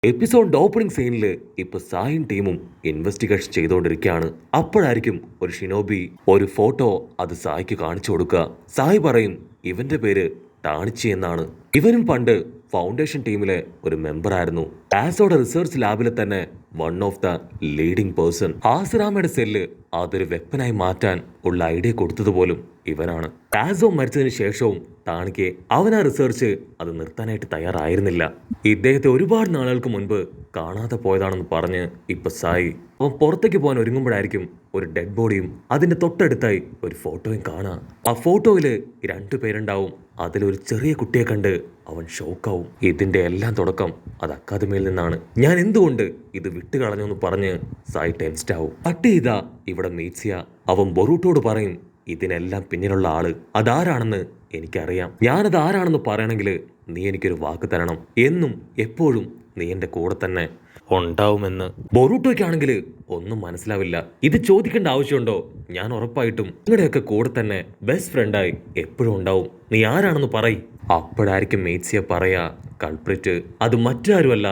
എപ്പിസോഡിന്റെ opening സീനിൽ ഇപ്പൊ സായും ടീമും ഇൻവെസ്റ്റിഗേഷൻ ചെയ്തുകൊണ്ടിരിക്കുകയാണ്. അപ്പോഴായിരിക്കും ഒരു ഷിനോബി ഒരു ഫോട്ടോ അത് സായിക്ക് കാണിച്ചു കൊടുക്കുക. സായി പറയും ഇവന്റെ പേര് ടാണിച്ചി എന്നാണ്. ഇവനും പണ്ട് ഫൗണ്ടേഷൻ ടീമിലെ ഒരു മെമ്പർ ആയിരുന്നു. ആസോയുടെ റിസർച്ച് ലാബിലെ തന്നെ one of the leading person. ആസറാമയുടെ സെല്ല് അതൊരു വെപ്പനായി മാറ്റാൻ ഉള്ള ഐഡിയ കൊടുത്തത് പോലും ഇവനാണ്. ആസോ മരിച്ചതിന് ശേഷവും ടാണിക്ക് അവൻ ആ റിസർച്ച് അത് നിർത്താനായിട്ട് തയ്യാറായിരുന്നില്ല. ഇദ്ദേഹത്തെ ഒരുപാട് നാളുകൾക്ക് മുൻപ് കാണാതെ പോയതാണെന്ന് പറഞ്ഞ് ഇപ്പൊ സായി അവൻ പുറത്തേക്ക് പോകാൻ ഒരുങ്ങുമ്പോഴായിരിക്കും ഒരു ഡെഡ് ബോഡിയും അതിന്റെ തൊട്ടടുത്തായി ഒരു ഫോട്ടോയും കാണാം. ആ ഫോട്ടോയില് രണ്ടുപേരുണ്ടാവും. അതിലൊരു ചെറിയ കുട്ടിയെ കണ്ട് അവൻ ഷോക്കാവും. ഇതിന്റെ എല്ലാം തുടക്കം അത് അക്കാദമിയിൽ നിന്നാണ്. ഞാൻ എന്തുകൊണ്ട് ഇത് വിട്ടുകളഞ്ഞു എന്ന് പറഞ്ഞ് സായി ടെൻസ്ഡ് ആവും. കട്ട് ചെയ്താ ഇവിടെ മീറ്റ്സിയ അവൻ ബൊറൂട്ടോട് പറയും ഇതിനെല്ലാം പിന്നിലുള്ള ആള് അതാരാണെന്ന് എനിക്കറിയാം. ഞാനത് ആരാണെന്ന് പറയണമെങ്കിൽ നീ എനിക്കൊരു വാക്ക് തരണം. എന്നും എപ്പോഴും നീ എന്റെ കൂടെ തന്നെ ഉണ്ടാവുമെന്ന്. ബൊറൂട്ടോയ്ക്കാണെങ്കിൽ ഒന്നും മനസ്സിലാവില്ല. ഇത് ചോദിക്കേണ്ട ആവശ്യമുണ്ടോ? ഞാൻ ഉറപ്പായിട്ടും നിങ്ങളുടെയൊക്കെ കൂടെ തന്നെ ബെസ്റ്റ് ഫ്രണ്ടായി എപ്പോഴും ഉണ്ടാവും. നീ ആരാണെന്ന് പറയ്. അപ്പോഴായിരിക്കും മീറ്റ്സിയ പറയാ കൾപ്രിറ്റ് അത് മറ്റാരുമല്ല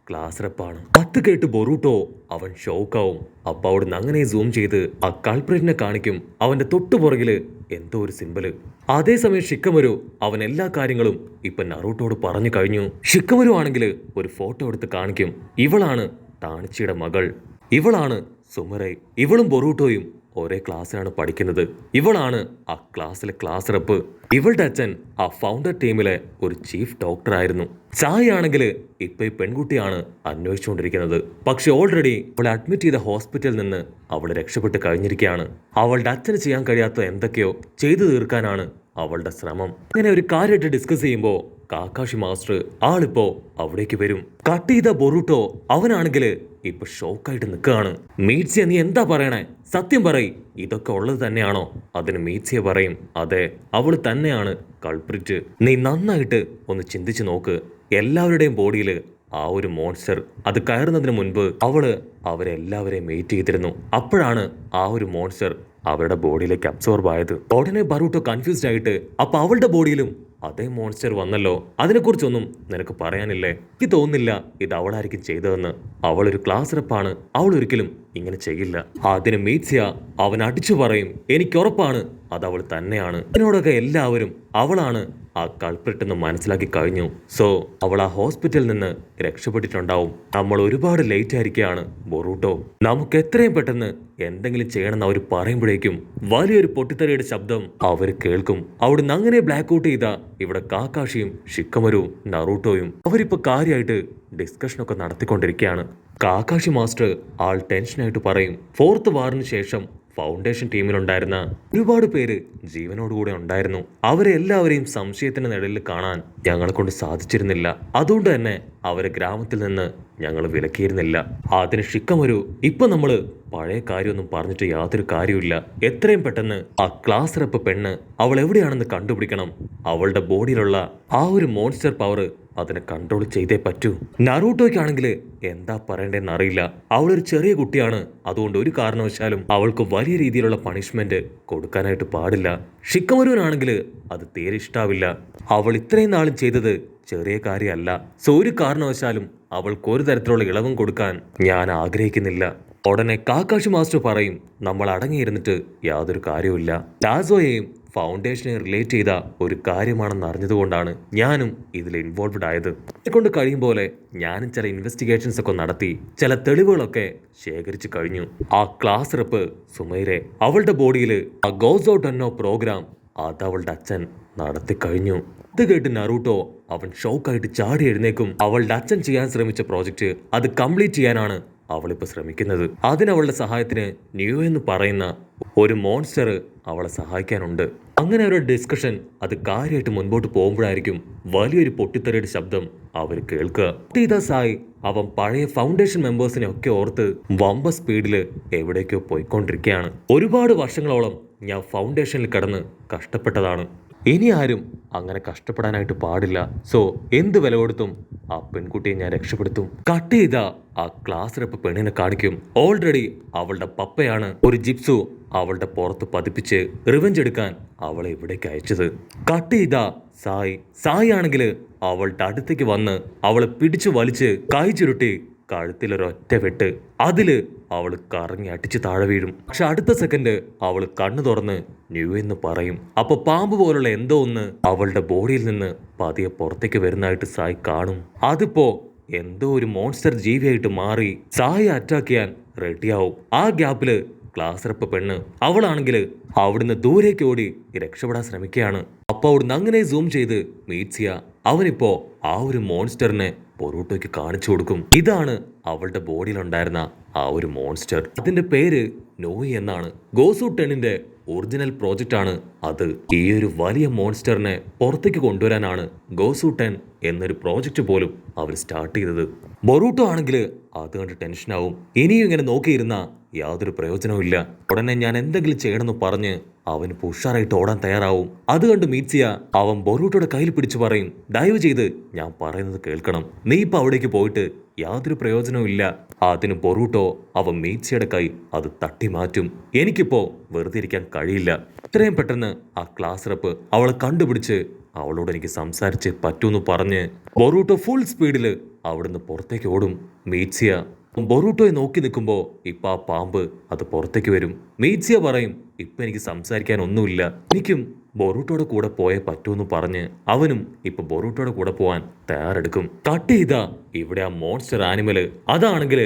ക്ലാസ് റെപ്പാണ്. കത്ത് കേട്ട് ബൊറൂട്ടോ അവൻ ഷോക്കാവും. അപ്പൊ അവിടുന്ന് അങ്ങനെ സൂം ചെയ്ത് ആ കൾപ്രിറ്റിനെ കാണിക്കും. അവന്റെ തൊട്ടുപുറകില് എന്തോ ഒരു സിമ്പിള്. അതേസമയം ഷിക്കമരു അവൻ എല്ലാ കാര്യങ്ങളും ഇപ്പൊ നറൂട്ടോട് പറഞ്ഞു കഴിഞ്ഞു. ഷിക്കമരു ആണെങ്കിൽ ഒരു ഫോട്ടോ എടുത്ത് കാണിക്കും. ഇവളാണ് ടാണിച്ചിയുടെ മകൾ. ഇവളാണ് സുമറൈ. ഇവളും ബൊറൂട്ടോയും ഒരേ ക്ലാസ്സിലാണ് പഠിക്കുന്നത്. ഇവളാണ് ആ ക്ലാസ്സിലെ ക്ലാസ് റെപ്പ്. ഇവളുടെ അച്ഛൻ ആ ഫൗണ്ടർ ടീമിലെ ഒരു ചീഫ് ഡോക്ടർ ആയിരുന്നു. സായി ആണെങ്കിൽ ഇപ്പൊ ഈ പെൺകുട്ടിയാണ് അന്വേഷിച്ചുകൊണ്ടിരിക്കുന്നത്. പക്ഷെ ഓൾറെഡി അവളെ അഡ്മിറ്റ് ചെയ്ത ഹോസ്പിറ്റലിൽ നിന്ന് അവൾ രക്ഷപ്പെട്ട് കഴിഞ്ഞിരിക്കുകയാണ്. അവളുടെ അച്ഛന് ചെയ്യാൻ കഴിയാത്ത എന്തൊക്കെയോ ചെയ്തു തീർക്കാനാണ് അവളുടെ ശ്രമം. അങ്ങനെ ഒരു കാര്യമായിട്ട് ഡിസ്കസ് ചെയ്യുമ്പോൾ കാക്കാഷി മാസ്റ്റർ ആളിപ്പോ അവിടേക്ക് വരും. കട്ട് ചെയ്ത ബൊറൂട്ടോ അവനാണെങ്കിൽ ഇപ്പൊ ഷോക്കായിട്ട് നിൽക്കുകയാണ്. മീറ്റ്സിയ നീ എന്താ പറയണേ? സത്യം പറയ്, ഇതൊക്കെ ഉള്ളത് തന്നെയാണോ? അതിന് മീറ്റ്സിയ പറയും അതെ, അവള് തന്നെയാണ് കൾപ്രിറ്റ്. നീ നന്നായിട്ട് ഒന്ന് ചിന്തിച്ചു നോക്ക്. എല്ലാവരുടെയും ബോഡിയിൽ ആ ഒരു മോൺസ്റ്റർ അത് കയറുന്നതിന് മുൻപ് അവരെല്ലാവരെയും വെയിറ്റ് ചെയ്തിരുന്നു. അപ്പോഴാണ് ആ ഒരു മോൺസ്റ്റർ അവരുടെ ബോഡിയിലേക്ക് അബ്സോർബ് ആയത്. ഉടനെ ബറൂട്ടോ കൺഫ്യൂസ്ഡ് ആയിട്ട് അപ്പൊ അവളുടെ ബോഡിയിലും അതേ മോൺസ്റ്റർ വന്നല്ലോ, അതിനെക്കുറിച്ചൊന്നും നിനക്ക് പറയാനില്ലേ? എനിക്ക് തോന്നുന്നില്ല ഇത് അവളായിരിക്കും ചെയ്തതെന്ന്. അവളൊരു ക്ലാസ് റെപ്പാണ്, അവൾ ഒരിക്കലും ഇങ്ങനെ ചെയ്യില്ല. അതിന് മീറ്റ്സിയ അവൻ അടിച്ചു പറയും എനിക്കുറപ്പാണ് അത് അവൾ തന്നെയാണ്. ഇതിനോടൊക്കെ എല്ലാവരും അവളാണ് ആ കൾപ്രിറ്റ് എന്ന് മനസ്സിലാക്കി കഴിഞ്ഞു. സോ അവൾ ആ ഹോസ്പിറ്റലിൽ നിന്ന് രക്ഷപ്പെട്ടിട്ടുണ്ടാവും. നമ്മൾ ഒരുപാട് ലേറ്റ് ആയിരിക്കുകയാണ് ബൊറൂട്ടോ. നമുക്ക് എത്രയും പെട്ടെന്ന് എന്തെങ്കിലും ചെയ്യണമെന്ന് അവർ പറയുമ്പോഴേക്കും വലിയൊരു പൊട്ടിത്തെറിയുടെ ശബ്ദം അവർ കേൾക്കും. അവിടുന്ന് അങ്ങനെ ബ്ലാക്ക് ഔട്ട് ചെയ്ത ഇവിടെ കാക്കാഷിയും ഷിക്കമരുവും നറൂട്ടോയും അവരിപ്പോ കാര്യമായിട്ട് ഡിസ്കഷനൊക്കെ നടത്തിക്കൊണ്ടിരിക്കുകയാണ്. കാക്കാഷി മാസ്റ്റർ ആൾ ടെൻഷനായിട്ട് പറയും ഫോർത്ത് വാറിന് ശേഷം ഫൗണ്ടേഷൻ ടീമിലുണ്ടായിരുന്ന ഒരുപാട് പേര് ജീവനോടുകൂടെ ഉണ്ടായിരുന്നു. അവരെ എല്ലാവരെയും സംശയത്തിന്റെ നിഴലിൽ കാണാൻ ഞങ്ങളെ കൊണ്ട് സാധിച്ചിരുന്നില്ല. അതുകൊണ്ട് തന്നെ അവരെ ഗ്രാമത്തിൽ നിന്ന് ഞങ്ങൾ വിലക്കിയിരുന്നില്ല. അതിന് ഷിക്കമരു ഇപ്പൊ നമ്മള് പഴയ കാര്യമൊന്നും പറഞ്ഞിട്ട് യാതൊരു കാര്യമില്ല. എത്രയും പെട്ടെന്ന് ആ ക്ലാസ് റെപ്പ് പെണ്ണ് അവൾ എവിടെയാണെന്ന് കണ്ടുപിടിക്കണം. അവളുടെ ബോഡിയിലുള്ള ആ ഒരു മോൺസ്റ്റർ പവർ അതിനെ കൺട്രോൾ ചെയ്തേ പറ്റൂ. നറൂട്ടോയ്ക്കാണെങ്കിൽ എന്താ പറയണ്ടെന്ന് അറിയില്ല. അവളൊരു ചെറിയ കുട്ടിയാണ്. അതുകൊണ്ട് ഒരു കാരണവശാലും അവൾക്ക് വലിയ രീതിയിലുള്ള പണിഷ്മെന്റ് കൊടുക്കാനായിട്ട് പാടില്ല. ഷിക്കമരുവിനാണെങ്കിൽ അത് തീരെ ഇഷ്ടാവില്ല. അവൾ ഇത്രയും നാളും ചെയ്തത് ചെറിയ കാര്യമല്ല. സോ ഒരു കാരണവശാലും അവൾക്ക് ഒരു തരത്തിലുള്ള ഇളവും കൊടുക്കാൻ ഞാൻ ആഗ്രഹിക്കുന്നില്ല. ഉടനെ കാക്കാഷി മാസ്റ്റർ പറയും നമ്മൾ അടങ്ങിയിരുന്നിട്ട് യാതൊരു കാര്യവുമില്ല. ടാസോയെയും ഫൗണ്ടേഷനെ റിലേറ്റ് ചെയ്ത ഒരു കാര്യമാണെന്ന് അറിഞ്ഞതുകൊണ്ടാണ് ഞാനും ഇതിൽ ഇൻവോൾവ്ഡ് ആയത്. കൊണ്ട് കഴിയും പോലെ ഞാനും ചില ഇൻവെസ്റ്റിഗേഷൻസ് ഒക്കെ നടത്തി ചില തെളിവുകളൊക്കെ ശേഖരിച്ചു കഴിഞ്ഞു. ആ ക്ലാസ് റെപ്പ് സുമൈരെ അവളുടെ ബോഡിയിൽ ആ ഗോസ് ഔട്ട് എന്നോ പ്രോഗ്രാം അത് അവളുടെ അച്ഛൻ നടത്തി കഴിഞ്ഞു. ഇത് കേട്ട് നറൂട്ടോ അവൻ ഷോക്കായിട്ട് ചാടി എഴുന്നേക്കും. അവളുടെ അച്ഛൻ ചെയ്യാൻ ശ്രമിച്ച പ്രോജക്റ്റ് അത് കംപ്ലീറ്റ് ചെയ്യാനാണ് അവളിപ്പോ ശ്രമിക്കുന്നത്. അതിനവളുടെ സഹായത്തിന് ന്യൂ എന്ന് പറയുന്ന ഒരു മോൺസ്റ്റർ അവളെ സഹായിക്കാനുണ്ട്. അങ്ങനെ ഒരു ഡിസ്കഷൻ അത് കാര്യമായിട്ട് മുൻപോട്ട് പോകുമ്പോഴായിരിക്കും വലിയൊരു പൊട്ടിത്തെറിയുടെ ശബ്ദം അവർ കേൾക്കുക. സായി അവൻ പഴയ ഫൗണ്ടേഷൻ മെമ്പേഴ്സിനെ ഒക്കെ ഓർത്ത് വമ്പ സ്പീഡിൽ എവിടേക്കോ പോയിക്കൊണ്ടിരിക്കുകയാണ്. ഒരുപാട് വർഷങ്ങളോളം ഞാൻ ഫൗണ്ടേഷനിൽ കിടന്ന് കഷ്ടപ്പെട്ടതാണ്. ഇനി ആരും അങ്ങനെ കഷ്ടപ്പെടാനായിട്ട് പാടില്ല. സോ എന്ത് വില കൊടുത്തും ആ പെൺകുട്ടിയെ ഞാൻ രക്ഷപ്പെടുത്തും. കട്ട് ചെയ്ത ആ ക്ലാസ് റെപ്പ് പെണ്ണിനെ കാണിക്കും. ഓൾറെഡി അവളുടെ പപ്പയാണ് ഒരു ജിപ്സു അവളുടെ പുറത്ത് പതിപ്പിച്ച് റിവെഞ്ച് എടുക്കാൻ അവളെ ഇവിടേക്ക് അയച്ചത്. കട്ട് ചെയ്ത സായി ആണെങ്കിൽ അവളുടെ അടുത്തേക്ക് വന്ന് അവളെ പിടിച്ചു വലിച്ച് കൈ ചുരുട്ടി കഴുത്തിലൊരൊറ്റ വെട്ട്. അതില് അവള് കറങ്ങി അടിച്ച് താഴെ വീഴും. പക്ഷെ അടുത്ത സെക്കൻഡ് അവള് കണ്ണു തുറന്ന് ന്യൂ എന്ന് പറയും. അപ്പൊ പാമ്പ് പോലുള്ള എന്തോ ഒന്ന് അവളുടെ ബോഡിയിൽ നിന്ന് പതിയെ പുറത്തേക്ക് വരുന്നതായിട്ട് സായി കാണും. അതിപ്പോ എന്തോ ഒരു മോൺസ്റ്റർ ജീവിയായിട്ട് മാറി സായി അറ്റാക്ക് ചെയ്യാൻ റെഡിയാവും. ആ ഗ്യാപ്പില് ക്ലാസ് റെപ്പ് പെണ്ണ് അവളാണെങ്കിൽ അവിടുന്ന് ദൂരേക്ക് ഓടി രക്ഷപ്പെടാൻ ശ്രമിക്കുകയാണ്. അപ്പൊ അവിടുന്ന് അങ്ങനെ സൂം ചെയ്ത് മീറ്റ്സിയ അവനിപ്പോ ആ ഒരു മോൺസ്റ്ററിനെ പൊറോട്ടോയ്ക്ക് കാണിച്ചു കൊടുക്കും. ഇതാണ് അവളുടെ ബോഡിയിലുണ്ടായിരുന്ന ആ ഒരു മോൺസ്റ്റർ. അതിന്റെ പേര് നോയി എന്നാണ്. ഗോസു 10ന്റെ ഒറിജിനൽ പ്രോജക്റ്റ് ആണ് അത്. ഈ ഒരു വലിയ മോൺസ്റ്ററിനെ പുറത്തേക്ക് കൊണ്ടുവരാനാണ് ഗോസു 10 എന്നൊരു പ്രോജക്റ്റ് പോലും അവർ സ്റ്റാർട്ട് ചെയ്തത്. ബൊറൂട്ടോ ആണെങ്കിൽ അത് കണ്ട് ടെൻഷനാവും. ഇനിയും ഇങ്ങനെ നോക്കിയിരുന്ന യാതൊരു പ്രയോജനവും ഇല്ല. ഉടനെ ഞാൻ എന്തെങ്കിലും ചെയ്യണമെന്ന് പറഞ്ഞ് അവന് ഉഷാറായിട്ട് ഓടാൻ തയ്യാറാവും. അത് കണ്ട് മീറ്റ്സിയ അവൻ ബൊറൂട്ടോയുടെ കയ്യിൽ പിടിച്ചു പറയും, ദയവ് ചെയ്ത് ഞാൻ പറയുന്നത് കേൾക്കണം. നീ ഇപ്പൊ അവിടേക്ക് പോയിട്ട് യാതൊരു പ്രയോജനവും ഇല്ല. അതിന് ബൊറൂട്ടോ അവൻ മീറ്റ്സിയുടെ കൈ അത് തട്ടി മാറ്റും. എനിക്കിപ്പോ വെറുതെ ഇരിക്കാൻ കഴിയില്ല. ഇത്രയും പെട്ടെന്ന് ആ ക്ലാസ് റെപ്പ് അവളെ കണ്ടുപിടിച്ച് അവളോട് എനിക്ക് സംസാരിച്ച് പറ്റൂന്ന് പറഞ്ഞ് ബൊറൂട്ടോ ഫുൾ സ്പീഡിൽ അവിടുന്ന് പുറത്തേക്ക് ഓടും. മീറ്റ്സിയ ബൊറൂട്ടോയെ നോക്കി നിൽക്കുമ്പോൾ ഇപ്പൊ ആ പാമ്പ് അത് പുറത്തേക്ക് വരും. മീറ്റ്സിയ പറയും, ഇപ്പൊ എനിക്ക് സംസാരിക്കാൻ ഒന്നുമില്ല, എനിക്കും ബൊറൂട്ടോയുടെ കൂടെ പോയേ പറ്റൂന്ന് പറഞ്ഞ് അവനും ഇപ്പൊ ബൊറൂട്ടോയുടെ കൂടെ പോവാൻ തയ്യാറെടുക്കും. കട്ട് ചെയ്താ ഇവിടെ ആ മോൺസ്റ്റർ ആനിമല് അതാണെങ്കിൽ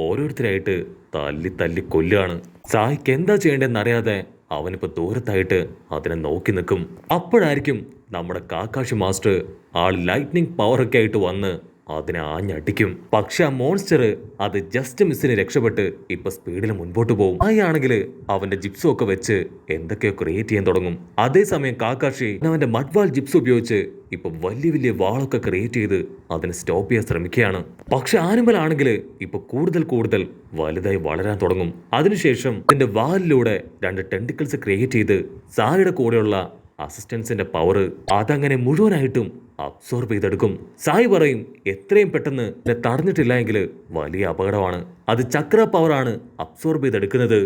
ഓരോരുത്തരായിട്ട് തല്ലി തല്ലി കൊല്ലുകയാണ്. സായിക്ക് എന്താ ചെയ്യേണ്ടതെന്നറിയാതെ അവനിപ്പോ ദൂരത്തായിട്ട് അതിനെ നോക്കി നിൽക്കും. അപ്പോഴായിരിക്കും നമ്മുടെ കാക്കാഷി മാസ്റ്റർ ആൾ ലൈറ്റ്നിങ് പവറൊക്കെ ആയിട്ട് വന്ന് അതിനെ ആഞ്ഞടിക്കും. പക്ഷെ ആ മോൺസ്റ്റർ അത് ജസ്റ്റ് മിസ്സിന് രക്ഷപ്പെട്ട് ഇപ്പൊ സ്പീഡിൽ മുൻപോട്ട് പോകും. ആണെങ്കിൽ അവന്റെ ജിപ്സും ഒക്കെ വെച്ച് എന്തൊക്കെയോ ക്രിയേറ്റ് ചെയ്യാൻ തുടങ്ങും. അതേസമയം കാക്കാഷി അവന്റെ മഡ്വാൾ ജിപ്സ് ഉപയോഗിച്ച് ഇപ്പൊ വലിയ വലിയ വാളൊക്കെ ക്രിയേറ്റ് ചെയ്ത് അതിനെ സ്റ്റോപ്പ് ചെയ്യാൻ ശ്രമിക്കുകയാണ്. പക്ഷെ ആനിമൽ ആണെങ്കിൽ ഇപ്പൊ കൂടുതൽ കൂടുതൽ വലുതായി വളരാൻ തുടങ്ങും. അതിനുശേഷം ഇതിന്റെ വാലിലൂടെ 2 ടെന്റിക്കിൾസ് ക്രിയേറ്റ് ചെയ്ത് സായിയുടെ കൂടെയുള്ള അസിസ്റ്റൻസിന്റെ പവർ അതങ്ങനെ മുഴുവനായിട്ടും അബ്സോർബ് ചെയ്തെടുക്കും. സായി പറയും, എത്രയും പെട്ടെന്ന് ഇതിനെ തടഞ്ഞിട്ടില്ല എങ്കിൽ വലിയ അപകടമാണ്. അത് ചക്ര പവറാണ് അബ്സോർബ് ചെയ്തെടുക്കുന്നത്.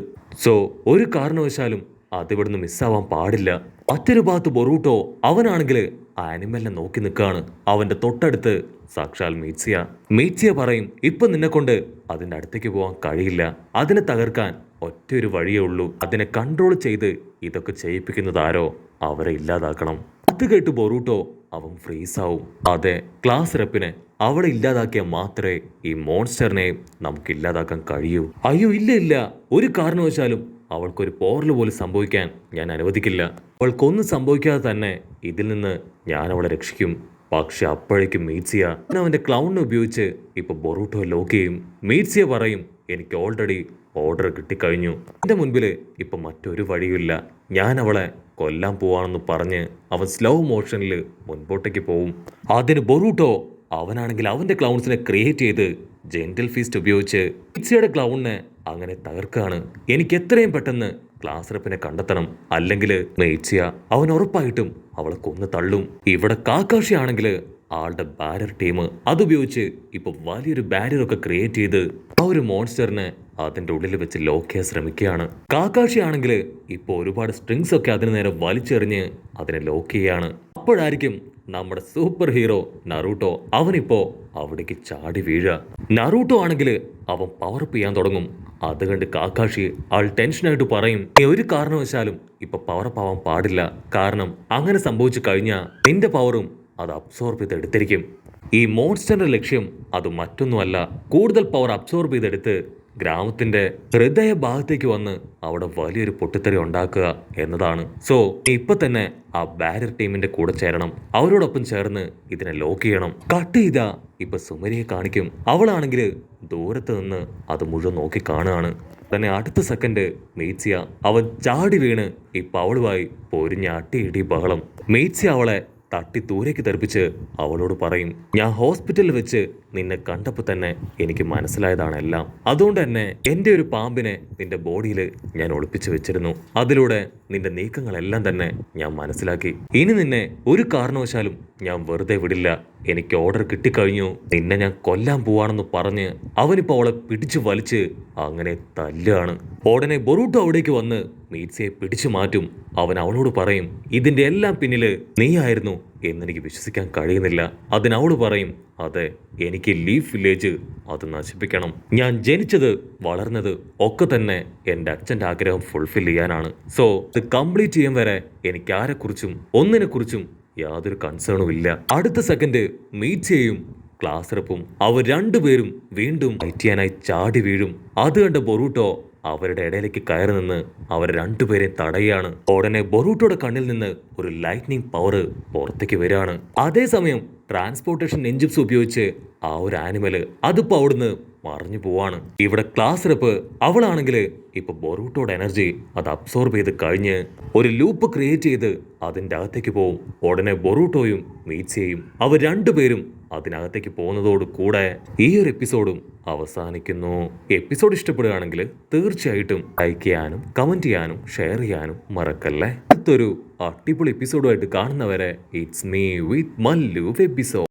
സോ ഒരു കാരണവശാലും അതിവിടുന്ന് മിസ്സാവാൻ പാടില്ല. മറ്റൊരു ഭാഗത്ത് ബൊറൂട്ടോ അവനാണെങ്കിൽ ആനിമലിനെ നോക്കി നിൽക്കുകയാണ്. അവന്റെ തൊട്ടടുത്ത് സാക്ഷാൽ മീറ്റ്സിയ പറയും, ഇപ്പൊ നിന്നെ കൊണ്ട് അതിന്റെ അടുത്തേക്ക് പോകാൻ കഴിയില്ല. അതിനെ തകർക്കാൻ ഒറ്റയൊരു വഴിയേ ഉള്ളൂ. അതിനെ കൺട്രോൾ ചെയ്ത് ഇതൊക്കെ ചെയ്യിപ്പിക്കുന്നത് ആരോ അവരെ ഇല്ലാതാക്കണം. അത് കേട്ട് ബൊറൂട്ടോ അവൻ ഫ്രീസാവും. അതെ, ക്ലാസ് റെപ്പിനെ അവളെ ഇല്ലാതാക്കിയാൽ മാത്രമേ ഈ മോൺസ്റ്ററിനെ നമുക്ക് ഇല്ലാതാക്കാൻ കഴിയൂ. അയ്യോ ഇല്ല, ഒരു കാരണവശാലും അവൾക്കൊരു പോറൽ പോലും സംഭവിക്കാൻ ഞാൻ അനുവദിക്കില്ല. അവൾക്കൊന്നും സംഭവിക്കാതെ തന്നെ ഇതിൽ നിന്ന് ഞാൻ അവളെ രക്ഷിക്കും. പക്ഷെ അപ്പോഴേക്കും മീറ്റ്സിയ അവന്റെ ക്ലൗണിനെ ഉപയോഗിച്ച് ഇപ്പൊ ബൊറൂട്ടോ ലോക്ക് ചെയ്യും. മീറ്റ്സിയ പറയും, എനിക്ക് ഓൾറെഡി ഓർഡർ കിട്ടിക്കഴിഞ്ഞു. എന്റെ മുൻപില് ഇപ്പൊ മറ്റൊരു വഴിയുമില്ല, ഞാൻ അവളെ കൊല്ലാൻ പോവാണെന്ന് പറഞ്ഞ് അവൻ സ്ലോ മോഷനിൽ മുൻപോട്ടേക്ക് പോവും. അതിന് ബൊറൂട്ടോ അവനാണെങ്കിൽ അവന്റെ ക്ലൗൺസിനെ ക്രിയേറ്റ് ചെയ്ത് ജെന്റൽ ഫീസ്റ്റ് ഉപയോഗിച്ച് മീറ്റ്സിയുടെ ക്ലൗണിനെ അങ്ങനെ തകർക്കാണ്. എനിക്ക് എത്രയും പെട്ടെന്ന് ക്ലാസ് റെപ്പിനെ കണ്ടെത്തണം, അല്ലെങ്കിൽ മീറ്റ്സിയ അവൻ ഉറപ്പായിട്ടും അവളെ കൊന്നു തള്ളും. ഇവിടെ കാക്കാഷി ആണെങ്കിൽ ആളുടെ ബാരിയർ ടീം അതുപയോഗിച്ച് ഇപ്പൊ വലിയൊരു ബാരിയർ ഒക്കെ ക്രിയേറ്റ് ചെയ്ത് ആ ഒരു മോൺസ്റ്ററിനെ അതിന്റെ ഉള്ളിൽ വെച്ച് ലോക്ക് ചെയ്യാൻ ശ്രമിക്കുകയാണ്. കാക്കാഷി ആണെങ്കിൽ ഇപ്പൊ ഒരുപാട് സ്ട്രിങ്സ് ഒക്കെ അതിന് നേരെ വലിച്ചെറിഞ്ഞ് അതിനെ ലോക്ക് ചെയ്യാണ്. അപ്പോഴായിരിക്കും നമ്മുടെ സൂപ്പർ ഹീറോ നറൂട്ടോ അവനിപ്പോ അവിടേക്ക് ചാടി വീഴുക. നറൂട്ടോ ആണെങ്കിൽ അവൻ പവർ അപ്പ് ചെയ്യാൻ തുടങ്ങും. അത് കണ്ട് കാക്കാഷി ആൾ ടെൻഷനായിട്ട് പറയും, ഒരു കാരണവശാലും ഇപ്പൊ പവർ അപ്പ് ആവാൻ പാടില്ല, കാരണം അങ്ങനെ സംഭവിച്ചു കഴിഞ്ഞാൽ നിന്റെ പവറും അത് അബ്സോർബ് ചെയ്തെടുത്തിരിക്കും. ഈ മോൺസ്റ്ററിന്റെ ലക്ഷ്യം അത് മറ്റൊന്നുമല്ല, കൂടുതൽ പവർ അബ്സോർബ് ചെയ്തെടുത്ത് ഗ്രാമത്തിന്റെ ഹൃദയ ഭാഗത്തേക്ക് വന്ന് അവിടെ വലിയൊരു പൊട്ടിത്തെറി ഉണ്ടാക്കുക എന്നതാണ്. സോ ഇപ്പൊ തന്നെ ആ ബാരിയർ ടീമിന്റെ കൂടെ ചേരണം, അവരോടൊപ്പം ചേർന്ന് ഇതിനെ ലോക്ക് ചെയ്യണം. കട്ട് ചെയ്താ ഇപ്പൊ സുമരിയെ കാണിക്കും. അവളാണെങ്കിൽ ദൂരത്ത് നിന്ന് അത് മുഴുവൻ നോക്കി കാണുകയാണ്. തന്നെ അടുത്ത സെക്കൻഡ് മീറ്റ്സിയ അവൻ ചാടി വീണ് ഇപ്പൊ അവളുമായി പൊരിഞ്ഞ അട്ടിയിടി ബഹളം. മീറ്റ്സിയ അവളെ തട്ടി ദൂരേക്ക് തെറിപ്പിച്ച് അവളോട് പറയും, ഞാൻ ഹോസ്പിറ്റലിൽ വെച്ച് നിന്നെ കണ്ടപ്പോൾ തന്നെ എനിക്ക് മനസ്സിലായതാണ് എല്ലാം. അതുകൊണ്ട് തന്നെ എൻ്റെ ഒരു പാമ്പിനെ നിന്റെ ബോഡിയിൽ ഞാൻ ഒളിപ്പിച്ചു വെച്ചിരുന്നു. അതിലൂടെ നിന്റെ നീക്കങ്ങളെല്ലാം തന്നെ ഞാൻ മനസ്സിലാക്കി. ഇനി നിന്നെ ഒരു കാരണവശാലും ഞാൻ വെറുതെ വിടില്ല. എനിക്ക് ഓർഡർ കിട്ടിക്കഴിഞ്ഞു, നിന്നെ ഞാൻ കൊല്ലാൻ പോവാണെന്ന് പറഞ്ഞ് അവനിപ്പോൾ അവളെ പിടിച്ചു വലിച്ച് അങ്ങനെ തല്ലാണ്. ഉടനെ ബൊറൂട്ടോ അവിടേക്ക് വന്ന് മീറ്റ്സിയെ പിടിച്ചു മാറ്റും. അവൻ അവളോട് പറയും, ഇതിന്റെ എല്ലാം പിന്നില് നീയായിരുന്നു എന്നെനിക്ക് വിശ്വസിക്കാൻ കഴിയുന്നില്ല. അതിനവള് പറയും, അതെ, എനിക്ക് ലീഫ് വില്ലേജ് അത് നശിപ്പിക്കണം. ഞാൻ ജനിച്ചത് വളർന്നത് ഒക്കെ തന്നെ എൻ്റെ അച്ഛൻ്റെ ആഗ്രഹം ഫുൾഫിൽ ചെയ്യാനാണ്. സോ ഇത് കംപ്ലീറ്റ് ചെയ്യാൻ വരെ എനിക്ക് ആരെക്കുറിച്ചും ഒന്നിനെക്കുറിച്ചും യാതൊരു കൺസേണും ഇല്ല. അടുത്ത സെക്കൻഡ് മീറ്റ്സിയെയും ക്ലാസ് റെപ്പും അവർ രണ്ടുപേരും വീണ്ടും ഫൈറ്റ് ചെയ്യാനായി ചാടി വീഴും. അത് കണ്ട ബൊറൂട്ടോ അവരുടെ ഇടയിലേക്ക് കയറി നിന്ന് അവർ രണ്ടുപേരെയും തടയാണ്. ഉടനെ ബൊറൂട്ടോയുടെ കണ്ണിൽ നിന്ന് ഒരു ലൈറ്റ്നിങ് പവർ പുറത്തേക്ക് വരികയാണ്. അതേസമയം ട്രാൻസ്പോർട്ടേഷൻ എൻജിൻസ് ഉപയോഗിച്ച് ആ ഒരു ആനിമല് അതിപ്പോ അവിടുന്ന് മറിഞ്ഞു പോവാണ്. ഇവിടെ ക്ലാസ് റെപ്പ് അവളാണെങ്കിൽ ഇപ്പൊ ബൊറൂട്ടോയുടെ എനർജി അത് അബ്സോർബ് ചെയ്ത് കഴിഞ്ഞ് ഒരു ലൂപ്പ് ക്രിയേറ്റ് ചെയ്ത് അതിൻ്റെ അകത്തേക്ക് പോവും. ഉടനെ ബൊറൂട്ടോയും മീറ്റ്സിയെയും അവർ രണ്ടുപേരും അതിനകത്തേക്ക് പോകുന്നതോട് കൂടെ ഈ ഒരു എപ്പിസോഡും അവസാനിക്കുന്നു. എപ്പിസോഡ് ഇഷ്ടപ്പെടുകയാണെങ്കിൽ തീർച്ചയായിട്ടും ലൈക്ക് ചെയ്യാനും കമന്റ് ചെയ്യാനും ഷെയർ ചെയ്യാനും മറക്കല്ലേ. അടുത്തൊരു അടിപൊളി എപ്പിസോഡുമായിട്ട് കാണുന്നവരെ it's me with Mallu episode.